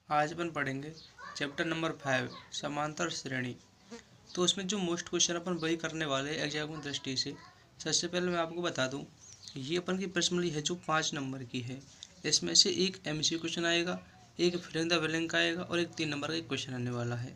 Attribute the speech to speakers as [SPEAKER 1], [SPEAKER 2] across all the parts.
[SPEAKER 1] आज अपन पढ़ेंगे chapter number 5 समांतर श्रेणी। तो उसमें जो मोस्ट क्वेश्चन अपन वही करने वाले हैं एग्जाम की दृष्टि से। सबसे पहले मैं आपको बता दूं, ये अपन की प्रश्नावली है जो 5 नंबर की है। इसमें से एक एमसीक्यू क्वेश्चन आएगा, एक फिल इन द ब्लैंक आएगा और एक 3 नंबर का एक क्वेश्चन आने वाला है।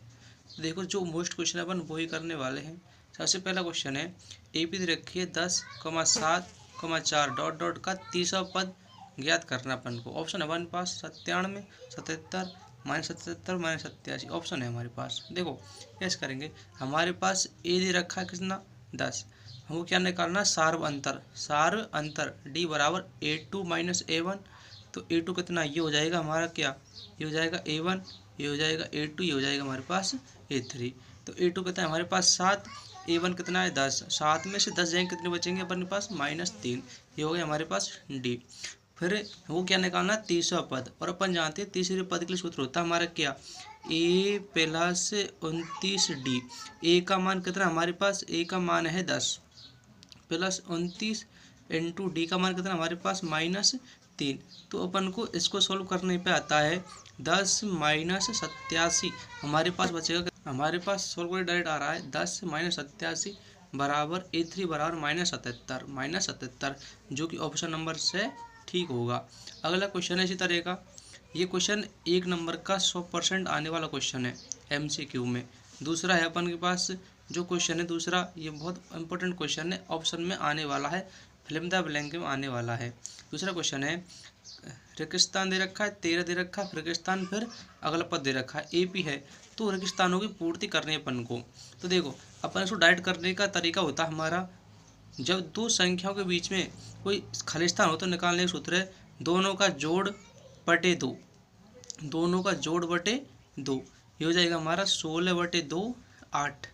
[SPEAKER 1] तो देखो, जो मोस्ट क्वेश्चन अपन वही करने वाले हैं। सबसे पहला क्वेश्चन है, एपी दे रखी है 10,7,4 डॉट डॉट का तीसरा पद ज्ञात करना अपन को। ऑप्शन है हमारे पास 97, 77, -77, -87 ऑप्शन है हमारे पास। देखो कैसे करेंगे, हमारे पास ए दे रखा है कितना 10, हमको क्या निकालना, सार्व अंतर डी बराबर A2 - A1। तो A2 कितना, ये हो जाएगा हमारा क्या, ये हो जाएगा A1, ये हो जाएगा A2, ये हो जाएगा हमारे पास A3। तो A2 कितना है हमारे पास 7, A1 कितना है 10, 7 में से 10 जाएंगे कितने बचेंगे अपने पास -3, ये हो गया हमारे पास डी। फिर वो क्या निकालना, तीसरा पद, और अपन जानते हैं तीसरे पद के लिए सूत्र होता है हमारा क्या, ए प्लस 29 डी। ए का मान कितना हमारे पास, ए का मान है 10 प्लस 29 इंटू डी का मान कितना हमारे पास -3। तो अपन को इसको सोल्व करने पे आता है 10 - 87 हमारे पास बचेगा। हमारे पास सोल्व कर डायरेक्ट आ रहा है 10 - 87 बराबर A3 बराबर -77 जो कि ऑप्शन नंबर से ठीक होगा। अगला क्वेश्चन है इसी तरह का। ये क्वेश्चन 1 नंबर का 100% आने वाला क्वेश्चन है एमसीक्यू में। दूसरा है अपन के पास जो क्वेश्चन है दूसरा, ये बहुत इंपॉर्टेंट क्वेश्चन है, ऑप्शन में आने वाला है, फिल्म द ब्लैंक में आने वाला है। दूसरा क्वेश्चन है, रेगिस्तान दे रखा है 13 दे रखा है, रेगिस्तान फिर अगला पद दे रखा है एपी है। तो रेगिस्तानों की पूर्ति करनी है अपन को। तो देखो अपन इसको डायरेक्ट करने का तरीका होता है हमारा, जब दो संख्याओं के बीच में कोई खालिस्तान हो तो निकालने का सूत्र है दोनों का जोड़ बटे 2, दोनों का जोड़ बटे 2, ये हो जाएगा हमारा 16/2 8,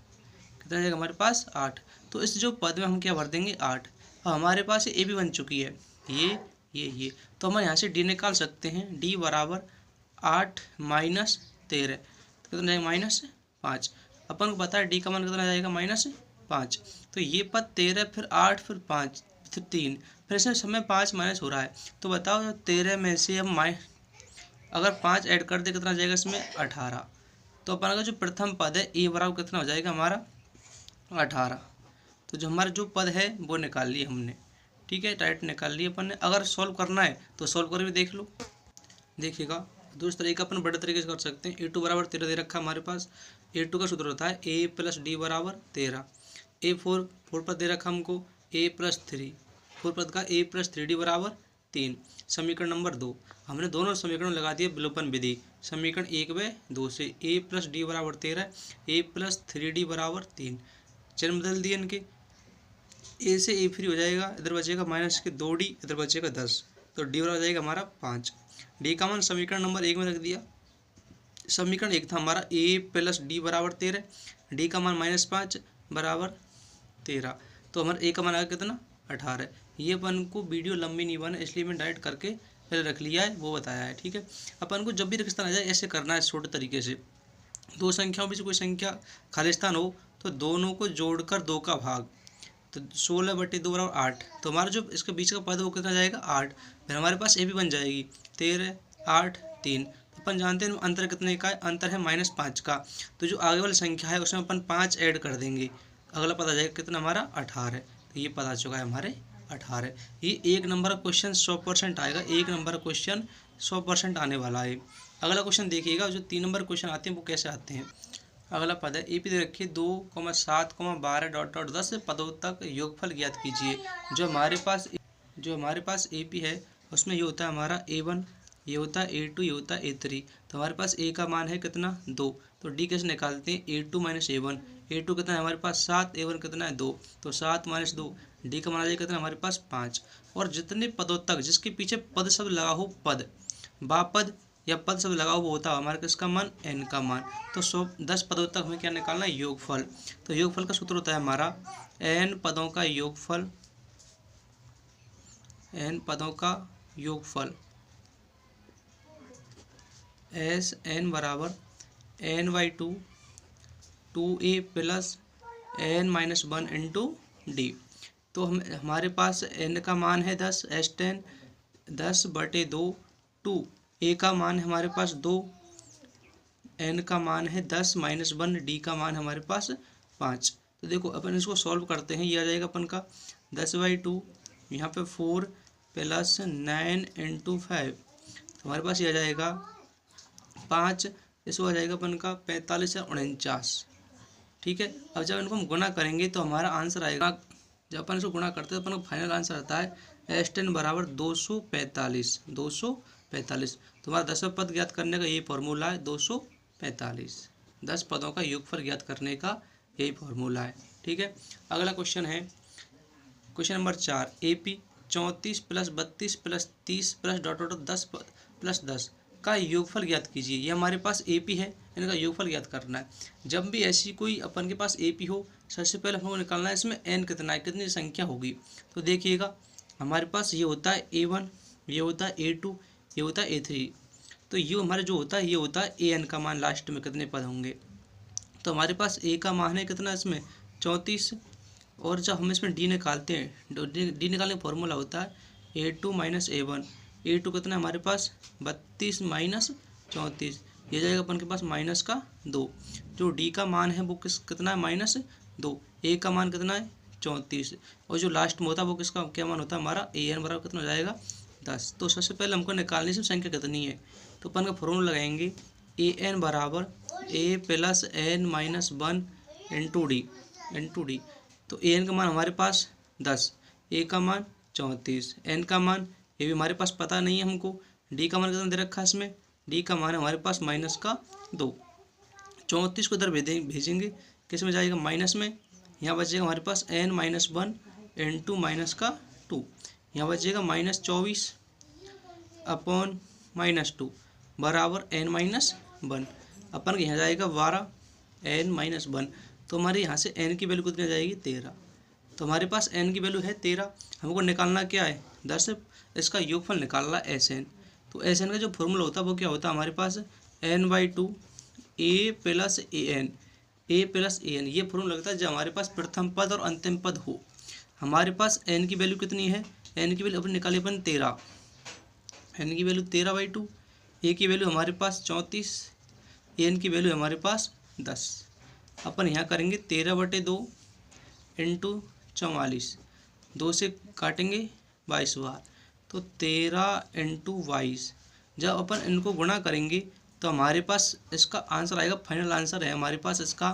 [SPEAKER 1] कितना जाएगा हमारे पास 8। तो इस जो पद में हम क्या भर देंगे 8। अब हमारे पास ए भी बन चुकी है, ये तो हम यहाँ से डी निकाल सकते हैं, डी बराबर 8 - 13, तो कितना जाएगा -5। अपन को पता है डी का मान कितना जाएगा -5। तो ये पद 13 फिर 8 फिर 5 फिर 3, फिर से समय 5 माइनस हो रहा है। तो बताओ 13 में से हम अगर 5 ऐड कर दे कितना जाएगा इसमें 18। तो अपन का जो प्रथम पद है ए बराबर कितना हो जाएगा हमारा 18। तो जो हमारा जो पद है वो निकाल लिए हमने, ठीक है, डायरेक्ट निकाल लिए अपन ने। अगर सॉल्व करना है तो सॉल्व कर भी देख लो, देखिएगा। दूसरे तरीका अपन बड़े तरीके से कर सकते हैं। A2 बराबर 13 दे रखा हमारे पास, A2 का सूत्र होता है A + D बराबर 13। A4 पद दे रखा हमको A + 3, 4 पद का A + 3D बराबर 3। समीकरण नंबर 2, हमने दोनों समीकरण लगा दिए विलोपन विधि। समीकरण 1/2 से A + D बराबर 13, A + 3D बराबर 3, चिन्ह बदल दिए इनके, ए से ए फ्री हो जाएगा, इधर बचेगा -2D, इधर बचेगा 10, तो डी बराबर हो जाएगा हमारा 5। डी का मान समीकरण नंबर 1 में रख दिया। समीकरण 1 था हमारा A + D बराबर 13, डी का मान -5 बराबर 13, तो हमारा ए का मान आएगा कितना 18। ये अपन को वीडियो लंबी नहीं बने इसलिए मैं डायरेक्ट करके पहले रख लिया है, वो बताया है, ठीक है। अपन को जब भी रिश्ता आ जाए ऐसे करना है छोटे तरीके से। दो संख्याओं में से कोई संख्या खालिस्तान हो तो दोनों को जोड़कर 2 का भाग, तो 16/2 बराबर 8। तो हमारा जो इसके बीच का पद वो कितना जाएगा 8। फिर हमारे पास ए भी बन जाएगी 13, 8, 3। तो अपन जानते हैं अंतर कितने का है, अंतर है -5 का। तो जो आगे वाली संख्या है उसमें अपन 5 ऐड कर देंगे, अगला पद आ जाएगा कितना हमारा 18। तो ये पद आ चुका है हमारे 18। ये 1 नंबर का क्वेश्चन 100% आएगा, 1 नंबर का क्वेश्चन 100% आने वाला है। अगला क्वेश्चन देखिएगा, जो 3 नंबर क्वेश्चन आते हैं वो कैसे आते हैं। अगला पद है एपी दे रखिए 2, 7, 12 डॉट डॉट 10 पदों तक योगफल ज्ञात कीजिए। जो हमारे पास एपी है उसमें ये होता है हमारा A1, ये होता है A2, ये होता है A3। तो हमारे पास ए का मान है कितना 2, तो डी कैसे निकालते हैं A2 - A1। A2 कितना है हमारे पास 7, A1 कितना है 2, तो 7 - 2, डी का मान आ जाएगा कितना हमारे पास 5। और जितने पदों तक जिसके पीछे पद शब्द लगा हो, पद बापद या पद शब्द लगा हुआ होता है हमारे किसका मान n का मान। तो 10 पदों तक हमें क्या निकालना है योगफल। तो योगफल का सूत्र होता है हमारा n पदों का योगफल, n पदों का योगफल एस n बराबर n/2 2a + n-1 into D. तो हमारे पास n का मान है 10, S10 10/2, 2 ए का मान है हमारे पास 2, n का मान है 10 माइनस 1, d का मान हमारे पास 5। तो देखो अपन इसको सॉल्व करते हैं। ये आ जाएगा अपन का 10/2, यहाँ पे 4 प्लस 9 इंटू 5, हमारे पास ये आ जाएगा 5। इसको आ जाएगा अपन का 45 और 49। ठीक है। अब जब इनको हम गुना करेंगे तो हमारा आंसर आएगा, जब अपन इसको गुना करते हैं तो अपन का फाइनल आंसर आता है S10 बराबर 245। 245 तुम्हारा 10वां पद ज्ञात करने का यही फॉर्मूला है, 245। 10 पदों का योगफल ज्ञात करने का यही फॉर्मूला है। ठीक है। अगला क्वेश्चन है question number 4। AP 34 plus 32 plus 30 plus dot dot 10 plus 10 का योगफल ज्ञात कीजिए। ये हमारे पास AP है, इनका योगफल ज्ञात करना है। जब भी ऐसी कोई अपन के पास AP हो, सबसे पहले हमको निकालना है इसमें n कितना है, कितनी संख्या होगी। तो देखिएगा हमारे पास ये होता है A1, ये होता है A2, ये होता है A3। तो ये हमारे जो होता है ये होता है AN का मान, लास्ट में कितने पद होंगे। तो हमारे पास A का मान है कितना इसमें 34, और जब हम इसमें D निकालते हैं, D निकालने का फॉर्मूला होता है A2 माइनस A1। A2 कितना है हमारे पास 32 माइनस 34, ये जाएगा अपन के पास माइनस का 2। जो D का मान है वो कितना है -2। A का मान कितना है 34, और जो लास्ट में होता है वो किसका क्या मान होता है हमारा AN बराबर कितना हो जाएगा 10। तो सबसे पहले हमको निकालने से संख्या कितनी है, तो अपन का फॉर्मूला लगाएंगे AN बराबर A plus N minus 1 into D. तो AN का मान हमारे पास 10, A का मान 34, N का मान ये भी हमारे पास पता नहीं है हमको। D का मान कितना दे रखा है इसमें, D का मान है हमारे पास -2। 34 को इधर भेजेंगे, किस में जाएगा माइनस में। यहाँ बचेगा हमारे पास N माइनस 1 इंटू -2, यहाँ बचेगा -24 अपॉन -2 बराबर N माइनस 1। अपन के यहाँ जाएगा 12 N माइनस 1। तो हमारे यहाँ से N की वैल्यू कितनी आ जाएगी 13। तो हमारे पास N की वैल्यू है 13, हमको निकालना क्या है 10, इसका योगफल निकालना SN। तो SN का जो फॉर्मूला होता है वो क्या होता है हमारे पास N/2 A plus AN। A plus AN ये फॉर्मूला लगता है जब हमारे पास प्रथम पद और अंतिम पद हो। हमारे पास N की वैल्यू कितनी है, N की वैल्यू अपन निकाली अपन 13, N की वैल्यू 13/2, A की वैल्यू हमारे पास 34, AN की वैल्यू हमारे पास 10। अपन यहाँ करेंगे 13/2 इंटू 44, 2 से काटेंगे 22 बार, तो 13 इंटू 22। जब अपन इनको गुणा करेंगे तो हमारे पास इसका आंसर आएगा, फाइनल आंसर है हमारे पास इसका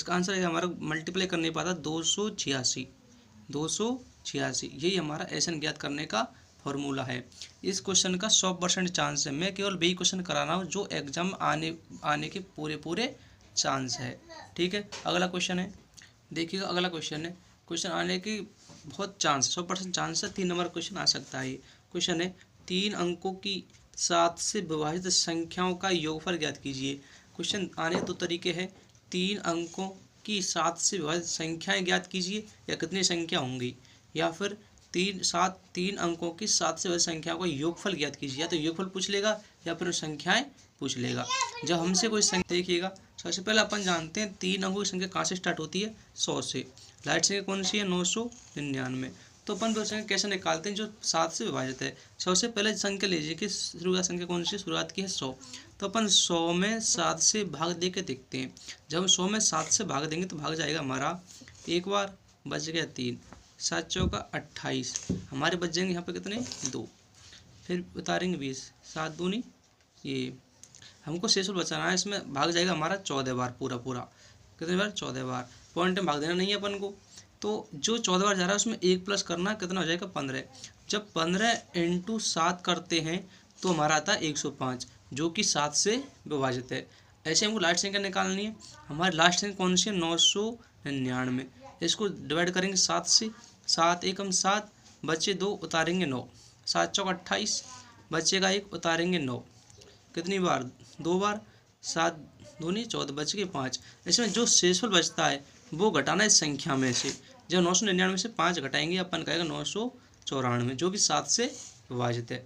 [SPEAKER 1] आंसर है हमारा, मल्टीप्लाई करने पाता 286। 286 यही हमारा SN ज्ञात करने का फॉर्मूला है। इस क्वेश्चन का 100% चांस है। मैं केवल वही क्वेश्चन करा रहा हूँ जो एग्जाम आने के पूरे चांस है। ठीक है। अगला क्वेश्चन है, देखिएगा अगला क्वेश्चन है, क्वेश्चन आने की बहुत चांस 100% चांस है, 3 नंबर क्वेश्चन आ सकता है। ये क्वेश्चन है 3 अंकों की 7 से विभाजित संख्याओं का योगफल ज्ञात कीजिए। क्वेश्चन आने के 2 तरीके हैं, 3 अंकों की 7 से विभाजित संख्याएं ज्ञात कीजिए, या कितनी संख्या होंगी, या फिर 3 अंकों की 7 से विभाजित संख्याओं का योगफल ज्ञात कीजिए। या तो योगफल पूछ लेगा या फिर संख्याएं पूछ लेगा। जब हमसे कोई संख्या, देखिएगा सबसे पहले अपन जानते हैं 3 अंकों की संख्या कहाँ से स्टार्ट होती है 100 से। लाइट संख्या कौन सी है 999। तो अपन वो संख्या कैसे निकालते हैं जो 7 से विभाजित है। सबसे पहले संख्या लीजिए कि शुरुआत संख्या कौन सी, शुरुआत की है 100। तो अपन 100 में 7 से भाग दे के देखते हैं। जब हम 100 में 7 से भाग देंगे तो भाग जाएगा हमारा एक बार, बच गया 3, 7 चौका 28, हमारे बच जाएंगे यहाँ पे कितने 2, फिर उतारेंगे 20, 7 दूनी, ये हमको शेषफल बचाना है, इसमें भाग जाएगा हमारा 14 बार, पूरा कितने बार 14 बार। पॉइंट में भाग देना नहीं है अपन को। तो जो 14 बार जा रहा है उसमें 1 प्लस करना, कितना हो जाएगा 15। जब 15 इंटू 7 करते हैं तो हमारा आता है 105, जो कि 7 से विभाजित है। ऐसे हमको लास्ट संख्या निकालनी है। हमारी लास्ट संख्या कौन सी है 999। इसको डिवाइड करेंगे 7 से, 7 एकम 7, बचे 2, उतारेंगे 9, 7 चौक 28, बचेगा 1, उतारेंगे 9, कितनी बार 2 बार, 7 दूनी 14, बच गए 5। इसमें जो शेषफल बचता है वो घटाना इस संख्या में से। जब 999 से 5 घटाएंगे अपन कहेगा 994, जो कि 7 से विभाजित है।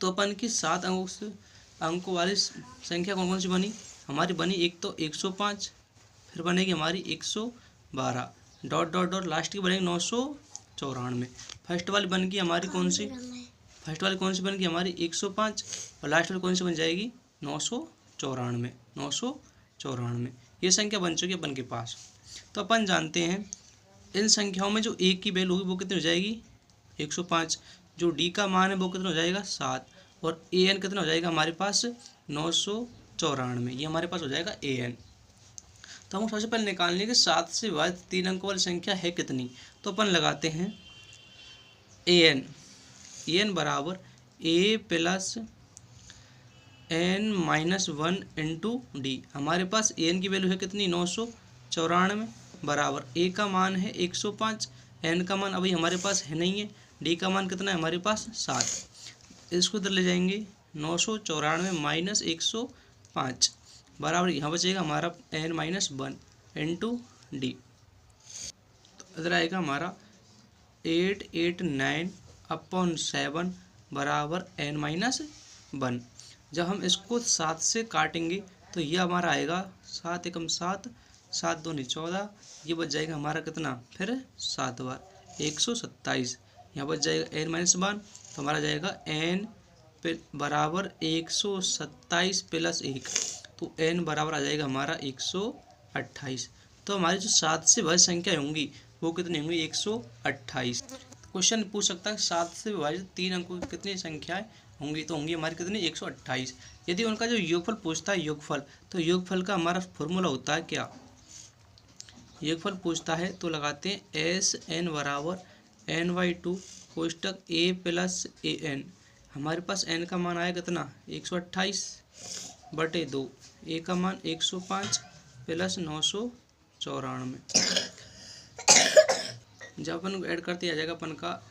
[SPEAKER 1] तो अपन की 7 अंकों वाली संख्या कौन कौन सी बनी, हमारी बनी एक तो 105, फिर बनेगी हमारी 112, डॉट डॉट डॉट लास्ट की बनेगी 994। फर्स्ट वाली बन गई हमारी कौन सी, फर्स्ट वाली कौन सी बन गई हमारी 105, और लास्ट वाली कौन सी बन जाएगी 994, 994 ये संख्या बन चुकी है अपन के पास। तो अपन जानते हैं इन संख्याओं में जो ए की वैल्यू होगी वो कितनी हो जाएगी 105, जो डी का मान है वो कितना हो जाएगा 7 और ए एन कितना हो जाएगा हमारे पास 994, ये हमारे पास हो जाएगा ए एन। तो हम सबसे पहले निकाल लेंगे 7 से विभाजित 3 अंकों वाली संख्या है कितनी। तो अपन लगाते हैं ए एन बराबर A plus N minus 1 into D. हमारे पास ए एन की वैल्यू है कितनी 994 बराबर ए का मान है 105, एन का मान अभी हमारे पास है नहीं है, डी का मान कितना है हमारे पास 7। इसको इधर ले जाएंगे 994 माइनस 105 बराबर यहाँ बचेगा हमारा एन माइनस 1 इंटू डी। तो इधर आएगा हमारा 889 अपॉन 7 बराबर एन माइनस 1। जब हम इसको 7 से काटेंगे तो ये हमारा आएगा 7 एकम 7, 7 दूनी 14, ये बच जाएगा हमारा कितना फिर 7 बार 127, यहाँ बच जाएगा एन माइनस 1। तो हमारा जाएगा एन बराबर 127 प्लस 1, तो एन बराबर आ जाएगा हमारा 128। तो हमारी जो 7 से विभाजित संख्या होंगी वो कितनी होंगी 128। क्वेश्चन पूछ सकता है 7 से विभाजित 3 अंकों की कितनी संख्याएं होंगी, तो होंगी हमारी कितनी 128। यदि उनका जो योगफल पूछता है योगफल, तो योगफल का हमारा फॉर्मूला होता है क्या, योगफल पूछता है तो लगाते हैं एस एन बराबर एन बाई 2 कोष्टक ए प्लस ए एन। हमारे पास एन का मान आया कितना 128 बटे 2, ए का मान 105 प्लस 994। जब अपन को ऐड करते आ जाएगा अपन का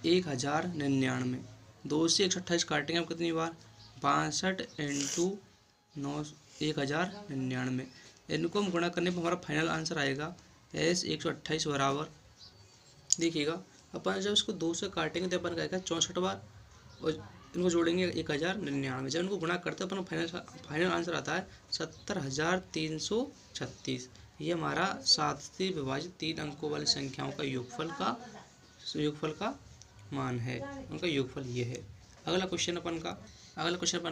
[SPEAKER 1] 1099। 2 से 128 काटेंगे हम कितनी बार 62 इंटू 1099। इनको हम गुणा करने पर हमारा फाइनल आंसर आएगा एस 128 बराबर, देखिएगा अपन जब इसको 2 से काटेंगे तो अपन का आएगा 64 बार और इनको जोड़ेंगे 1099। जब इनको गुणा करते हैं अपन फाइनल आंसर आता है 70,336। ये हमारा 7 से विभाजित 3 अंकों वाली संख्याओं का योगफल का मान है, उनका योगफल ये है। अगला क्वेश्चन अपन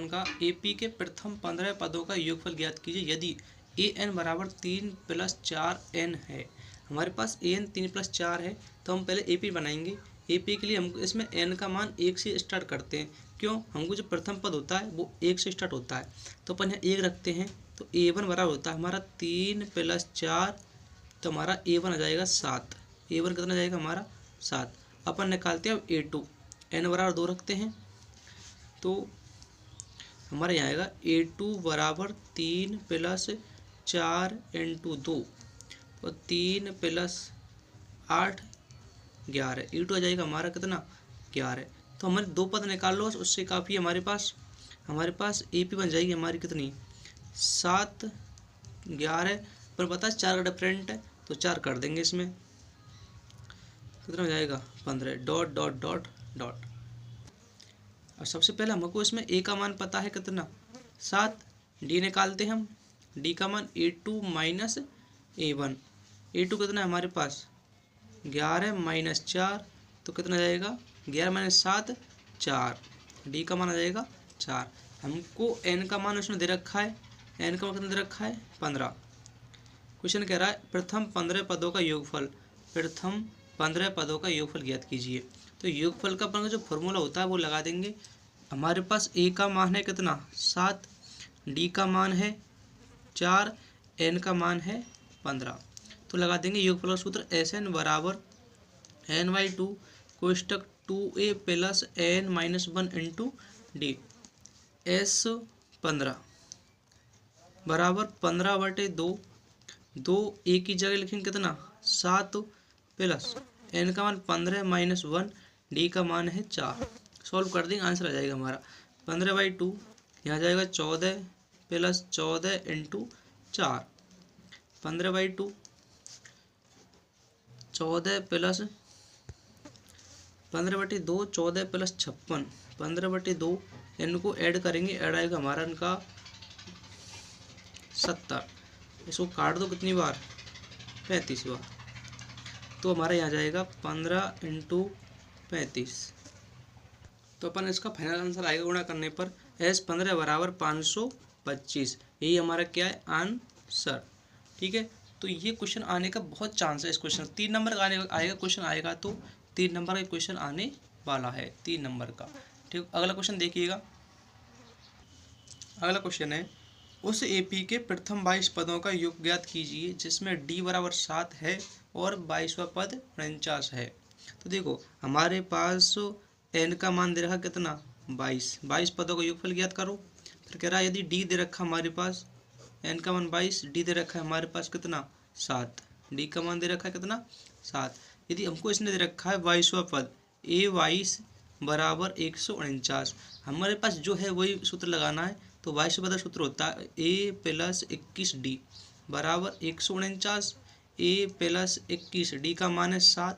[SPEAKER 1] का एपी के प्रथम 15 पदों का योगफल ज्ञात कीजिए यदि ए एन बराबर 3 + 4 एन है। हमारे पास ए एन 3 + 4 है, तो हम पहले ए पी बनाएंगे। ए पी के लिए हमको इसमें एन का मान 1 से स्टार्ट करते हैं, क्यों, हमको जो प्रथम पद होता है वो 1 से स्टार्ट होता है, तो अपन यहाँ 1 रखते हैं। तो ए वन बराबर होता है हमारा 3 + 4, तो हमारा ए वन आ जाएगा 7। ए वन कितना जाएगा हमारा 7। अपन निकालते हैं अब ए टू, एन बराबर 2 रखते हैं, तो हमारे यहाँ आएगा ए टू बराबर 3 + 4 इंटू 2 और 3 + 8 11। ए टू आ जाएगा हमारा कितना 11। तो हमारे 2 पद निकाल लो, उससे काफ़ी हमारे पास ए पी बन जाएगी हमारी कितनी 7 11, पर पता है 4 का डिफरेंट है तो 4 कर देंगे इसमें, कितना हो जाएगा 15 डॉट डॉट डॉट डॉट। और सबसे पहले हमको इसमें ए का मान पता है कितना 7, डी निकालते हैं हम, डी का मान A2 माइनस A1। A2 कितना है हमारे पास 11 - 4, तो कितना जाएगा 11 - 7 4, डी का मान आ जाएगा 4। हमको एन का मान उसमें दे रखा है, एन का मान कितना दे रखा है 15। क्वेश्चन कह रहा है प्रथम 15 पदों का योगफल, प्रथम 15 पदों का योगफल ज्ञात कीजिए। तो योगफल का अपन का जो फॉर्मूला होता है वो लगा देंगे। हमारे पास ए का मान है कितना 7, डी का मान है 4, एन का मान है 15, तो लगा देंगे योगफल का सूत्र एस एन बराबर एन बाई 2 कोष्टक 2a + n - 1 into D. S 15 बराबर 15 बटे 2, 2 ए की जगह लिखेंगे कितना 7 प्लस एन का मान 15 - 1, डी का मान है 4। सॉल्व कर देंगे आंसर आ जाएगा हमारा 15/2, यहाँ जाएगा 14 + 14 इंटू 4, 15/2 14 प्लस 15/2 14 + 56 15/2, इनको ऐड करेंगे, ऐड आएगा हमारा इनका 70। इसको काट दो कितनी बार 35 बार, तो हमारा यहाँ जाएगा 15 × 35। तो अपन इसका फाइनल आंसर आएगा गुणा करने पर एस 15 बराबर 525, यही हमारा क्या है आंसर। ठीक है, तो ये क्वेश्चन आने का बहुत चांस है। इस क्वेश्चन 3 नंबर का आएगा क्वेश्चन आएगा, तो 3 नंबर का क्वेश्चन आने वाला है, 3 नंबर का। ठीक, अगला क्वेश्चन देखिएगा। अगला क्वेश्चन है, उस एपी के प्रथम 22 पदों का योग ज्ञात कीजिए जिसमें डी बराबर 7 है और 22वां पद 49 है। तो देखो हमारे पास एन का मान दे रखा कितना 22 पदों का योगफल ज्ञात करो। फिर कह रहा है यदि डी दे रखा हमारे पास एन का मान 22, डी दे रखा है हमारे पास कितना 7, डी का मान दे रखा है कितना 7। यदि हमको इसने दे रखा है 22वां पद ए 22 बराबर 149, हमारे पास जो है वही सूत्र लगाना है। तो 22 पद का सूत्र होता है ए प्लस 21 डी बराबर 149, ए प्लस 21 डी का मान है 7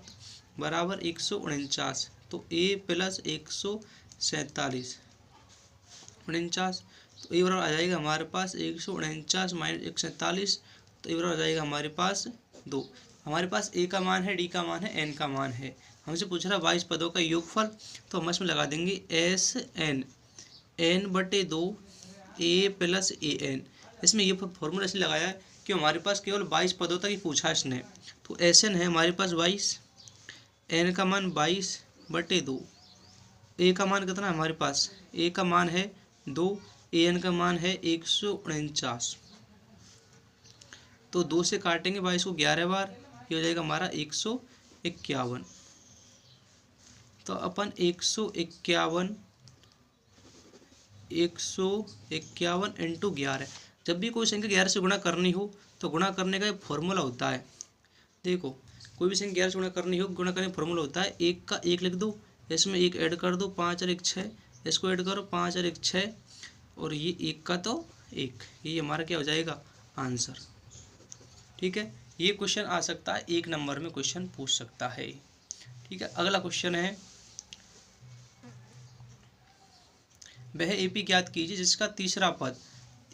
[SPEAKER 1] बराबर 149, तो ए प्लस 147 49, तो ए बराबर आ जाएगा हमारे पास 149 माइनस 147, तो ए बराबर आ जाएगा हमारे पास 2। हमारे पास ए का मान है, डी का मान है, एन का मान है। हमसे पूछ रहा है 22 पदों का योगफल, तो हम इसमें लगा देंगे एस एन, एन बटे 2 ए प्लस ए एन। इसमें ये फॉर्मूला इसलिए लगाया है कि हमारे पास केवल 22 पदों तक ही पूछा इसने। तो एस एन है हमारे पास 22, एन का मान 22 बटे 2, ए का मान कितना है हमारे पास, ए का मान है 2, ए एन का मान है 149। तो 2 से काटेंगे 22 को 11 बार, ये हो जाएगा हमारा 151। तो अपन 151 इंटू 11, जब भी कोई संख्या 11 से गुणा करनी हो तो गुणा करने का एक फॉर्मूला होता है। देखो कोई भी संख्या 11 से गुणा करनी हो, गुणा करने का फॉर्मूला होता है 1 का 1 लिख दो, इसमें 1 ऐड कर दो, 5 और 1 6, इसको ऐड करो 5 और 1 6, और ये 1 का तो 1, ये हमारा क्या हो जाएगा आंसर। ठीक है, ये क्वेश्चन आ सकता है 1 नंबर में क्वेश्चन पूछ सकता है। ठीक है, अगला क्वेश्चन है, वह एपी ज्ञात कीजिए जिसका तीसरा पद,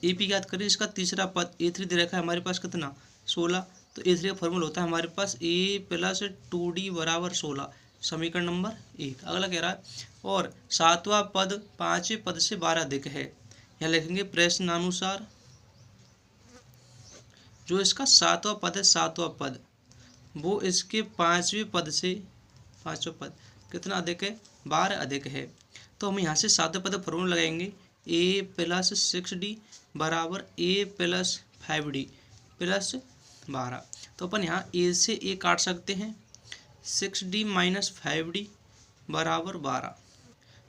[SPEAKER 1] एपी ज्ञात करिए जिसका तीसरा पद ए3 दे रखा है हमारे पास कितना 16। तो ए3 का फॉर्मूला होता है हमारे पास ए प्लस 2d बराबर 16, समीकरण नंबर 1। अगला कह रहा है और 7वां पद 5वें पद से 12 अधिक है। यहाँ लिखेंगे प्रश्नानुसार जो इसका 7वां पद है, 7वां पद वो इसके 5वें पद से 5वां पद कितना अधिक है 12 अधिक है। तो हम यहाँ से 7वें पद फॉर्मूला लगाएंगे ए प्लस 6d बराबर ए प्लस 5d प्लस 12। तो अपन यहाँ ए से ए काट सकते हैं, 6d माइनस 5d बराबर 12।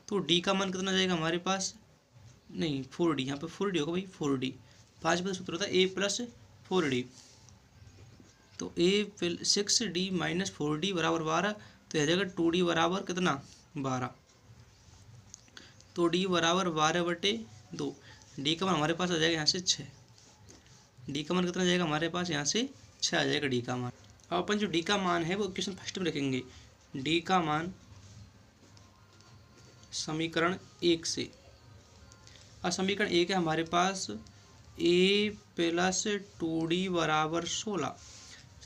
[SPEAKER 1] तो d का मान कितना जाएगा हमारे पास, नहीं 4d, यहाँ पे 4d होगा भाई, 4d 5 पद सूत्र होता है ए प्लस 4d। तो ए 6d माइनस 4d बराबर 12, तो यह जाएगा 2d बराबर कितना 12। तो d बराबर 12 बटे 2, d का मान हमारे पास आ जाएगा यहाँ से 6, d का मान कितना आ जाएगा हमारे पास यहाँ से 6 आ जाएगा d का मान। अब अपन जो d का मान है वो क्वेश्चन फर्स्ट में रखेंगे, d का मान समीकरण 1 से। अब समीकरण 1 है हमारे पास a प्लस 2d बराबर 16,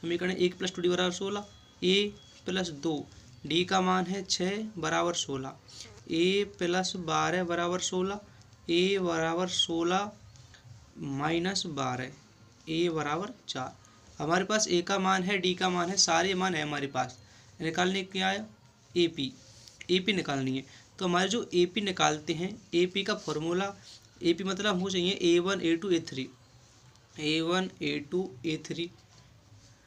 [SPEAKER 1] समीकरण 1 प्लस 2d बराबर 16, a प्लस 2 d का मान है 6 बराबर 16, a प्लस 12 बराबर 16, a बराबर 16 माइनस 12, a बराबर 4। हमारे पास a का मान है, d का मान है, सारे मान है हमारे पास। निकालने क्या आया AP निकालनी है। तो हमारे जो AP निकालते हैं, AP का फॉर्मूला, AP मतलब हमको चाहिए A1 A2 A3, A1 A2 A3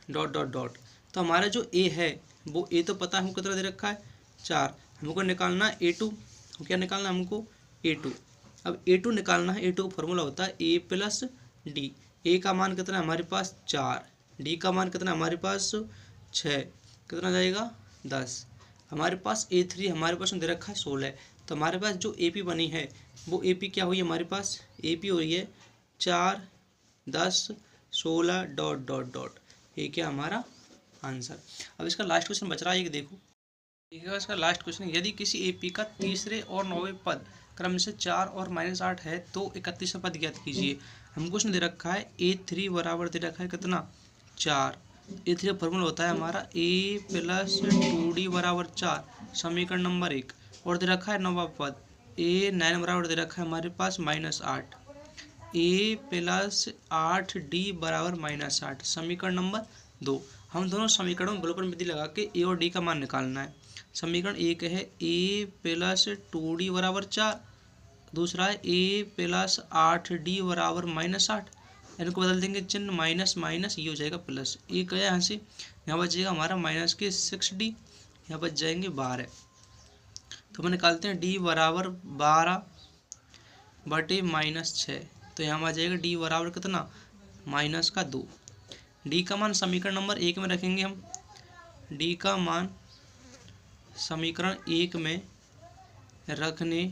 [SPEAKER 1] dot dot dot. तो हमारा जो A है वो A तो पता है हमको कितना दे रखा है 4, हमको निकालना है A2, क्या निकालना है हमको A2। अब A2 निकालना है, A2 का फॉर्मूला होता है A प्लस D। A का मान कितना है हमारे पास 4, D का मान कितना हमारे पास 6, कितना जाएगा 10। हमारे पास A3 हमारे पास दे रखा है 16। तो हमारे पास जो AP बनी है वो AP क्या हुई है हमारे पास, AP हुई है 4 10 16 डॉट डॉट डॉट, ये क्या हमारा आंसर। अब इसका लास्ट क्वेश्चन बच रहा है, ये देखो ठीक है। इसका लास्ट क्वेश्चन, यदि किसी AP का तीसरे और 9वें पद क्रम से 4 और -8 है तो 31वां पद ज्ञात कीजिए। हमको उसने दे रखा है A3 बराबर दे रखा है कितना 4, A3 का फॉर्मूला होता है हमारा A प्लस 2D बराबर 4, समीकरण नंबर 1, और दे रखा है 9वां पद ए 9 बराबर दे रखा है हमारे पास -8, ए प्लस 8d बराबर -8, समीकरण नंबर 2। हम दोनों समीकरणों में बलोपन विधि लगा के ए और डी का मान निकालना है। समीकरण 1 है ए प्लस 2d बराबर 4, दूसरा है ए प्लस 8d बराबर -8। इनको बदल देंगे चिन्ह, माइनस माइनस ये हो जाएगा प्लस, ए गया यहाँ से, यहाँ बचेगा हमारा माइनस के 6d, यहाँ बच जाएंगे 12। तो हम निकालते हैं d बराबर 12 बटे -6, तो यहाँ आ जाएगा d बराबर कितना, -2। d का मान समीकरण नंबर 1 में रखेंगे हम, d का मान समीकरण 1 में रखने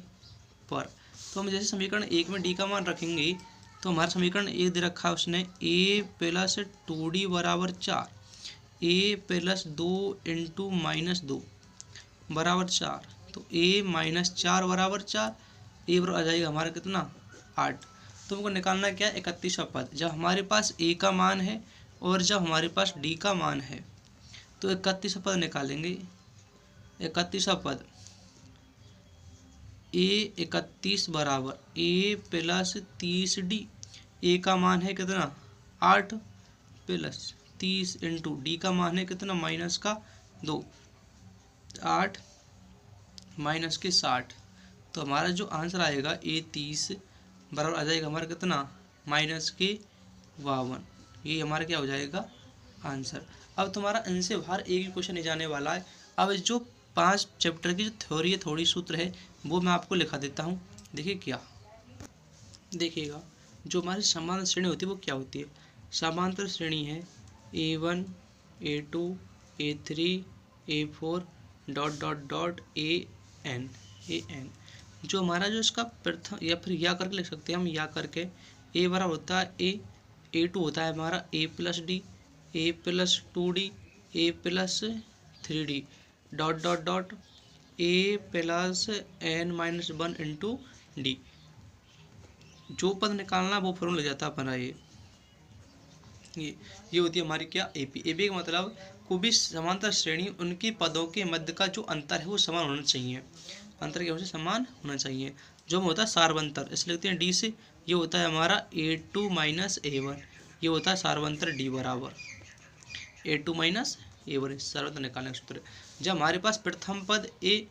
[SPEAKER 1] पर, तो हम जैसे समीकरण 1 में d का मान रखेंगे तो हमारा समीकरण 1 दे रखा है उसने a प्लस 2d बराबर 4, a प्लस 2 इंटू -2 बराबर 4, तो a -4 बराबर 4, a बराबर आ जाएगा हमारा कितना 8। तो हमको निकालना क्या है 31वां पद, जब हमारे पास a का मान है और जब हमारे पास d का मान है, तो 31वां पद निकालेंगे। 31वां पद a 31 बराबर a प्लस 30d, a का मान है कितना 8 प्लस 30 इंटू डी का मान है कितना -2, 8 माइनस के 60, तो हमारा जो आंसर आएगा a 30 बराबर आ जाएगा हमारा कितना -52। ये हमारा क्या हो जाएगा आंसर। अब तुम्हारा इनसे बाहर एक ही क्वेश्चन नहीं जाने वाला है। अब जो 5 चैप्टर की जो थ्योरी है, थोड़ी सूत्र है, वो मैं आपको लिखा देता हूँ। देखिए क्या, देखिएगा जो हमारी समांतर श्रेणी होती है वो क्या होती है। समांतर श्रेणी है A1 A2 A3 A4 ... AN। जो हमारा जो इसका प्रथम, या फिर या करके लिख सकते हैं हम, या करके A बराबर होता है A, A2 होता है हमारा A plus D, A plus 2D, A plus 3D ... A plus n-1 into D. जो पद निकालना वो फॉर्मूला लग जाता है अपना ये होती है हमारी क्या एपी। एपी का मतलब कोई भी समांतर श्रेणी उनके पदों के मध्य का जो अंतर है वो समान होना चाहिए, अंतर क्या होना चाहिए, समान होना चाहिए। जो होता है सार्वंतर, इसलिए लिखते हैं डी से। ये होता है हमारा A2 माइनस A1, ये होता है सार्वंतर डी बराबर A2 माइनस A1, सार्वंतर निकालने का सूत्र। जब हमारे पास प्रथम पद ए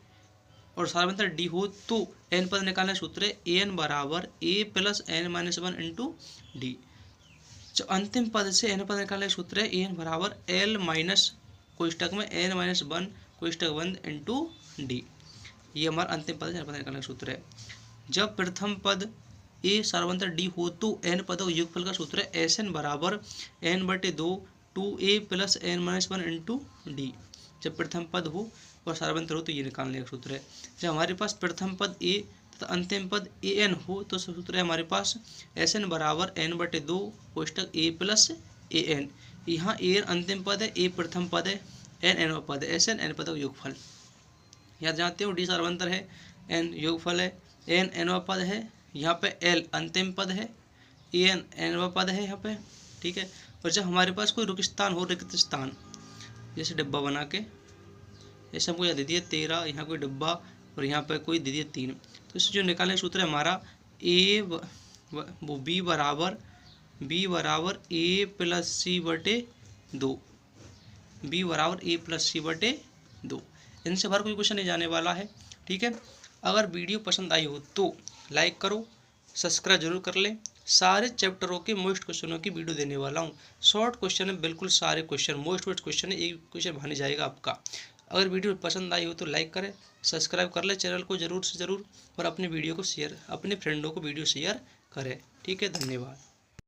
[SPEAKER 1] और सार्वंतर डी हो तो एन पद निकालने का सूत्र है एन बराबर A plus n-1 into D. जो अंतिम पद से एन पद निकालने का सूत्र है एन बराबर एल माइनस कोष्टक में n-1 कोष्टक बंद इंटू डी। ये हमारा अंतिम पद से एन पद निकालने का सूत्र है। जब प्रथम पद ए सार्वंतर डी हो तो एन पदों का योगफल का सूत्र है एस एन बराबर n/2 2a plus n-1 into D. जब प्रथम पद हो और सार्वंतर हो तो ये निकालने का सूत्र है। जब हमारे पास प्रथम पद ए तथा अंतिम पद ए एन हो तो सूत्र है हमारे पास एस एन बराबर n/2 कोष्टक A plus A N. यहाँ ए एन अंतिम पद है, ए प्रथम पद है, एन एनवा पद है, एस एन एन पद का योगफल। यहाँ जानते हो डी सार्वंतर है, एन योगफल है, एन एनवा पद है, यहाँ पे एल अंतिम पद है, ए एन एनवा पद है यहाँ पे, ठीक है। और जब हमारे पास कोई रिक्त स्थान हो, रिक्त स्थान जैसे डिब्बा बना के, ऐसे हमको यहाँ दे दिया 13, यहाँ कोई डिब्बा और यहाँ पर कोई दे दिया 3, तो इससे जो निकालने का सूत्र है हमारा ए वो बी बराबर ए प्लस सी बटे 2, बी बराबर ए प्लस सी बटे 2। इनसे बाहर कोई क्वेश्चन नहीं जाने वाला है, ठीक है। अगर वीडियो पसंद आई हो तो लाइक करो, सब्सक्राइब जरूर कर लें। सारे चैप्टरों के मोस्ट क्वेश्चनों की वीडियो देने वाला हूँ। शॉर्ट क्वेश्चन है, बिल्कुल सारे क्वेश्चन, मोस्ट क्वेश्चन है, एक क्वेश्चन भाने जाएगा आपका। अगर वीडियो पसंद आई हो तो लाइक करें, सब्सक्राइब कर ले चैनल को ज़रूर से ज़रूर, और अपने वीडियो को शेयर, अपने फ्रेंडों को वीडियो शेयर करें, ठीक है। धन्यवाद।